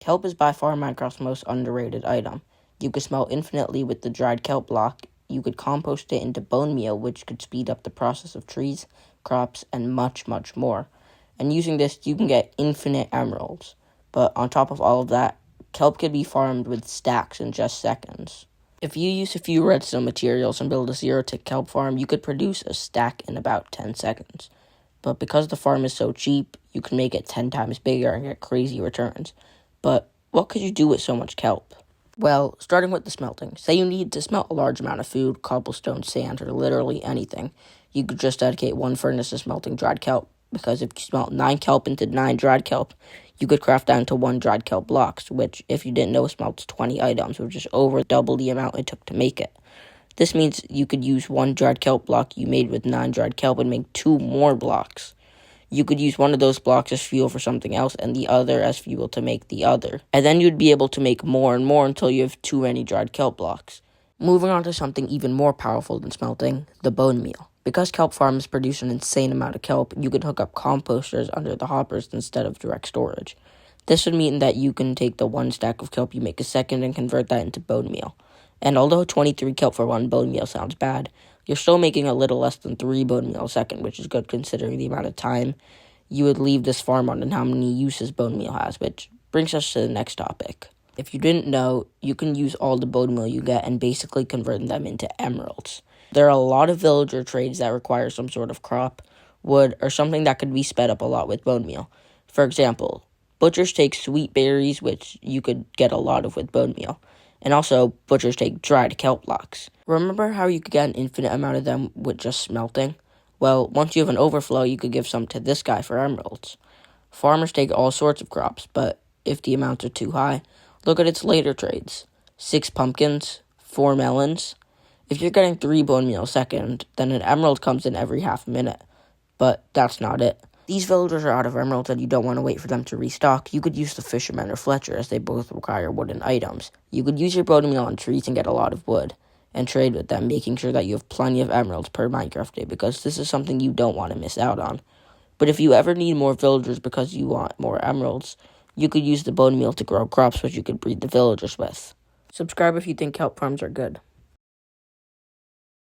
Kelp is by far Minecraft's most underrated item. You could smelt infinitely with the dried kelp block. You could compost it into bone meal, which could speed up the process of trees, crops, and much, much more. And using this, you can get infinite emeralds. But on top of all of that, kelp can be farmed with stacks in just seconds. If you use a few redstone materials and build a zero-tick kelp farm, you could produce a stack in about 10 seconds. But because the farm is so cheap, you can make it 10 times bigger and get crazy returns. But what could you do with so much kelp? Well, starting with the smelting. Say you need to smelt a large amount of food, cobblestone, sand, or literally anything. You could just dedicate one furnace to smelting dried kelp, because if you smelt 9 kelp into 9 dried kelp, you could craft down to 1 dried kelp blocks, which, if you didn't know, smelts 20 items, which is over double the amount it took to make it. This means you could use 1 dried kelp block you made with 9 dried kelp and make 2 more blocks. You could use one of those blocks as fuel for something else and the other as fuel to make the other. And then you'd be able to make more and more until you have too many dried kelp blocks. Moving on to something even more powerful than smelting, the bone meal. Because kelp farms produce an insane amount of kelp, you could hook up composters under the hoppers instead of direct storage. This would mean that you can take the 1 stack of kelp you make a second and convert that into bone meal. And although 23 kelp for 1 bone meal sounds bad, you're still making a little less than 3 bone meal a second, which is good considering the amount of time you would leave this farm on and how many uses bone meal has, which brings us to the next topic. If you didn't know, you can use all the bone meal you get and basically convert them into emeralds. There are a lot of villager trades that require some sort of crop, wood, or something that could be sped up a lot with bone meal. For example, butchers take sweet berries, which you could get a lot of with bone meal. And also, butchers take dried kelp blocks. Remember how you could get an infinite amount of them with just smelting? Well, once you have an overflow, you could give some to this guy for emeralds. Farmers take all sorts of crops, but if the amounts are too high, look at its later trades. 6 pumpkins, 4 melons. If you're getting 3 bone meal a second, then an emerald comes in every half a minute. But that's not it. These villagers are out of emeralds and you don't want to wait for them to restock. You could use the fisherman or Fletcher, as they both require wooden items. You could use your bone meal on trees and get a lot of wood, and trade with them, making sure that you have plenty of emeralds per Minecraft day, because this is something you don't want to miss out on. But if you ever need more villagers because you want more emeralds, you could use the bone meal to grow crops which you could breed the villagers with. Subscribe if you think kelp farms are good.